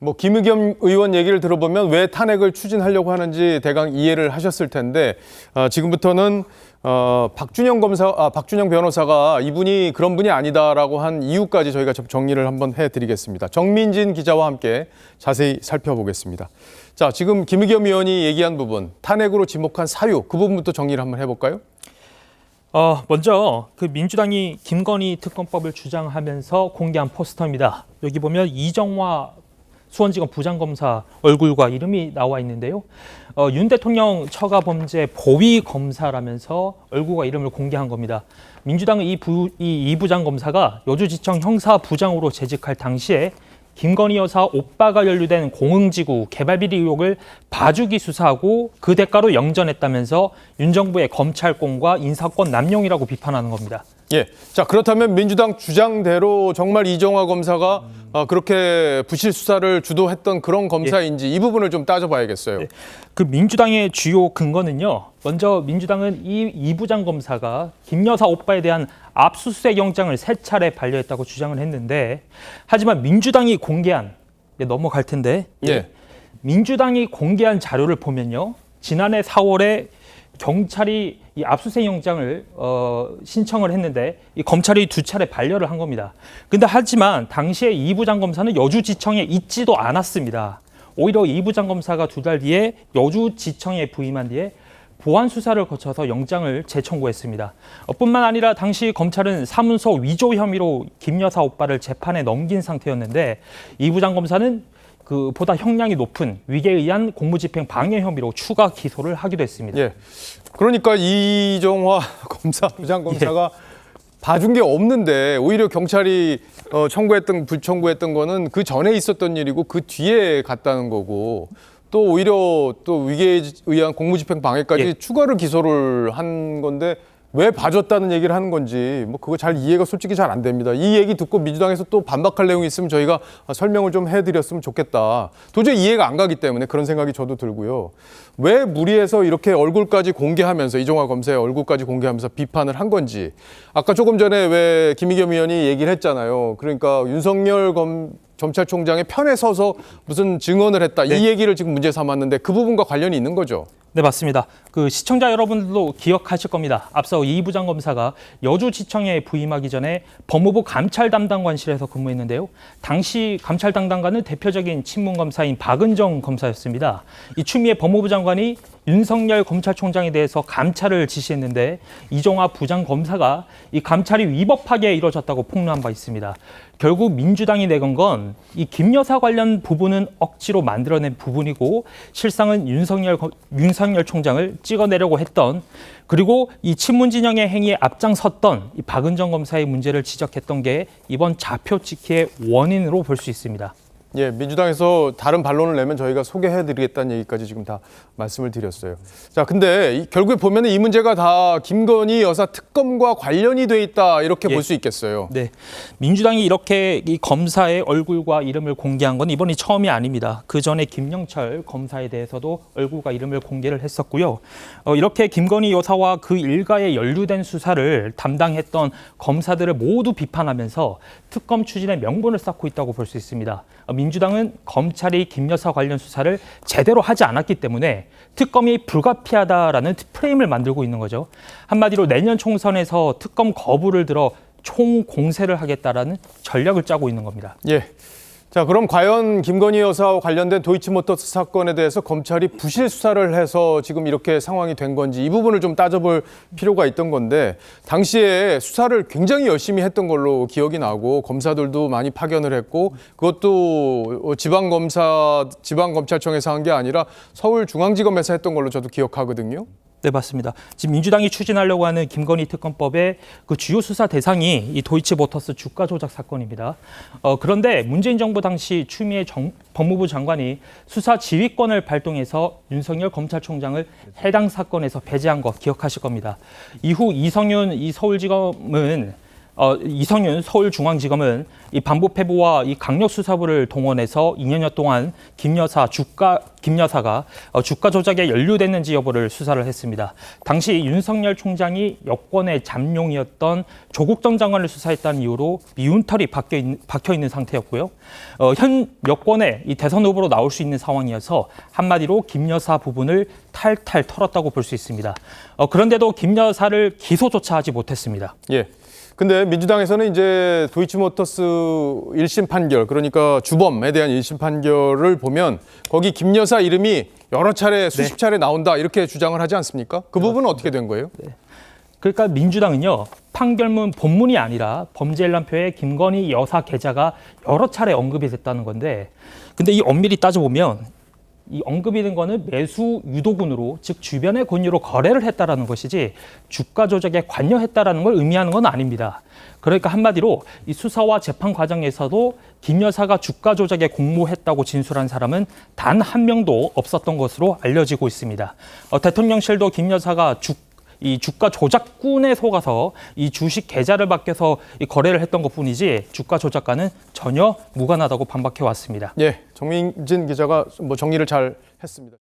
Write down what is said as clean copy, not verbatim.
뭐 김의겸 의원 얘기를 들어보면 왜 탄핵을 추진하려고 하는지 대강 이해를 하셨을 텐데 지금부터는 박준영 변호사가 이분이 그런 분이 아니다라고 한 이유까지 저희가 정리를 한번 해드리겠습니다. 정민진 기자와 함께 자세히 살펴보겠습니다. 자, 지금 김의겸 의원이 얘기한 부분, 탄핵으로 지목한 사유, 그 부분부터 정리를 한번 해볼까요? 먼저 그 민주당이 김건희 특검법을 주장하면서 공개한 포스터입니다. 여기 보면 이정화 수원지검 부장검사 얼굴과 이름이 나와 있는데요. 윤 대통령 처가 범죄 보위 검사라면서 얼굴과 이름을 공개한 겁니다. 민주당은 이 부장검사가 여주지청 형사부장으로 재직할 당시에 김건희 여사 오빠가 연루된 공흥지구 개발비리 의혹을 봐주기 수사하고 그 대가로 영전했다면서 윤 정부의 검찰공과 인사권 남용이라고 비판하는 겁니다. 예. 자, 그렇다면 민주당 주장대로 정말 이정화 검사가 그렇게 부실 수사를 주도했던 그런 검사인지 이 부분을 좀 따져봐야겠어요. 네. 그 민주당의 주요 근거는요. 먼저 민주당은 이 부장 검사가 김 여사 오빠에 대한 압수수색 영장을 3차례 반려했다고 주장을 했는데, 하지만 민주당이 공개한, 넘어갈 텐데, 민주당이 공개한 자료를 보면요. 지난해 4월에 경찰이 이 압수수색 영장을 신청을 했는데 이 검찰이 2차례 반려를 한 겁니다. 근데 하지만 당시에 이 부장검사는 여주지청에 있지도 않았습니다. 오히려 이 부장검사가 2달 뒤에 여주지청에 부임한 뒤에 보안 수사를 거쳐서 영장을 재청구했습니다. 뿐만 아니라 당시 검찰은 사문서 위조 혐의로 김 여사 오빠를 재판에 넘긴 상태였는데 이 부장검사는 보다 형량이 높은 위계에 의한 공무집행 방해 혐의로 추가 기소를 하기도 했습니다. 예. 그러니까 이정화 부장검사가 봐준 게 없는데 오히려 경찰이 불청구했던 거는 그 전에 있었던 일이고 그 뒤에 갔다는 거고, 또 오히려 또 위계에 의한 공무집행 방해까지 추가로 기소를 한 건데 왜 봐줬다는 얘기를 하는 건지 뭐 그거 잘 이해가 솔직히 잘 안 됩니다. 이 얘기 듣고 민주당에서 또 반박할 내용이 있으면 저희가 설명을 좀 해드렸으면 좋겠다. 도저히 이해가 안 가기 때문에 그런 생각이 저도 들고요. 왜 무리해서 이렇게 얼굴까지 공개하면서 이정화 검사의 얼굴까지 공개하면서 비판을 한 건지, 아까 조금 전에 왜 김의겸 의원이 얘기를 했잖아요. 그러니까 윤석열 검찰총장의 편에 서서 무슨 증언을 했다. 이 얘기를 지금 문제 삼았는데 그 부분과 관련이 있는 거죠? 네, 맞습니다. 시청자 여러분들도 기억하실 겁니다. 앞서 이 부장검사가 여주지청에 부임하기 전에 법무부 감찰 담당관실에서 근무했는데요. 당시 감찰 담당관은 대표적인 친문검사인 박은정 검사였습니다. 이 추미애 법무부 장관이 윤석열 검찰총장에 대해서 감찰을 지시했는데 이정화 부장검사가 이 감찰이 위법하게 이루어졌다고 폭로한 바 있습니다. 결국 민주당이 내건 건 이 김 여사 관련 부분은 억지로 만들어낸 부분이고 실상은 윤석열 총장을 찍어내려고 했던, 그리고 이 친문 진영의 행위에 앞장섰던 이 박은정 검사의 문제를 지적했던 게 이번 좌표 찍기의 원인으로 볼 수 있습니다. 예, 민주당에서 다른 반론을 내면 저희가 소개해드리겠다는 얘기까지 지금 다 말씀을 드렸어요. 자, 근데 결국에 보면 이 문제가 다 김건희 여사 특검과 관련이 돼 있다 이렇게 볼 수 있겠어요. 네, 민주당이 이렇게 이 검사의 얼굴과 이름을 공개한 건 이번이 처음이 아닙니다. 그 전에 김영철 검사에 대해서도 얼굴과 이름을 공개를 했었고요. 이렇게 김건희 여사와 그 일가에 연루된 수사를 담당했던 검사들을 모두 비판하면서 특검 추진에 명분을 쌓고 있다고 볼 수 있습니다. 민주당은 검찰이 김 여사 관련 수사를 제대로 하지 않았기 때문에 특검이 불가피하다라는 프레임을 만들고 있는 거죠. 한마디로 내년 총선에서 특검 거부를 들어 총공세를 하겠다라는 전략을 짜고 있는 겁니다. 예. 자, 그럼 과연 김건희 여사와 관련된 도이치모터스 사건에 대해서 검찰이 부실 수사를 해서 지금 이렇게 상황이 된 건지 이 부분을 좀 따져볼 필요가 있던 건데, 당시에 수사를 굉장히 열심히 했던 걸로 기억이 나고 검사들도 많이 파견을 했고 그것도 지방검찰청에서 한 게 아니라 서울중앙지검에서 했던 걸로 저도 기억하거든요. 네, 맞습니다. 지금 민주당이 추진하려고 하는 김건희 특검법의 그 주요 수사 대상이 이 도이치모터스 주가 조작 사건입니다. 그런데 문재인 정부 당시 추미애 법무부 장관이 수사 지휘권을 발동해서 윤석열 검찰총장을 해당 사건에서 배제한 거 기억하실 겁니다. 이후 이성윤 이 서울지검은 이성윤 서울중앙지검은 이 반부패부와 이 강력수사부를 동원해서 2년여 동안 김 여사가 주가 조작에 연루됐는지 여부를 수사를 했습니다. 당시 윤석열 총장이 여권의 잠룡이었던 조국 전 장관을 수사했다는 이유로 미운털이 박혀 있는 상태였고요. 현 여권의 이 대선 후보로 나올 수 있는 상황이어서 한마디로 김 여사 부분을 탈탈 털었다고 볼 수 있습니다. 그런데도 김 여사를 기소조차 하지 못했습니다. 예. 근데 민주당에서는 이제 도이치모터스 1심 판결, 그러니까 주범에 대한 1심 판결을 보면 거기 김 여사 이름이 여러 차례, 수십 차례 나온다 이렇게 주장을 하지 않습니까? 그 부분은 어떻게 된 거예요? 그러니까 민주당은요, 판결문 본문이 아니라 범죄일람표에 김건희 여사 계좌가 여러 차례 언급이 됐다는 건데, 근데 이 엄밀히 따져보면 이 언급이 된 거는 매수 유도군으로, 즉 주변의 권유로 거래를 했다라는 것이지 주가 조작에 관여했다라는 걸 의미하는 건 아닙니다. 그러니까 한마디로 이 수사와 재판 과정에서도 김 여사가 주가 조작에 공모했다고 진술한 사람은 단 한 명도 없었던 것으로 알려지고 있습니다. 대통령실도 김 여사가 이 주가 조작꾼에 속아서 이 주식 계좌를 바뀌어서 이 거래를 했던 것뿐이지 주가 조작과는 전혀 무관하다고 반박해 왔습니다. 예, 정민진 기자가 뭐 정리를 잘 했습니다.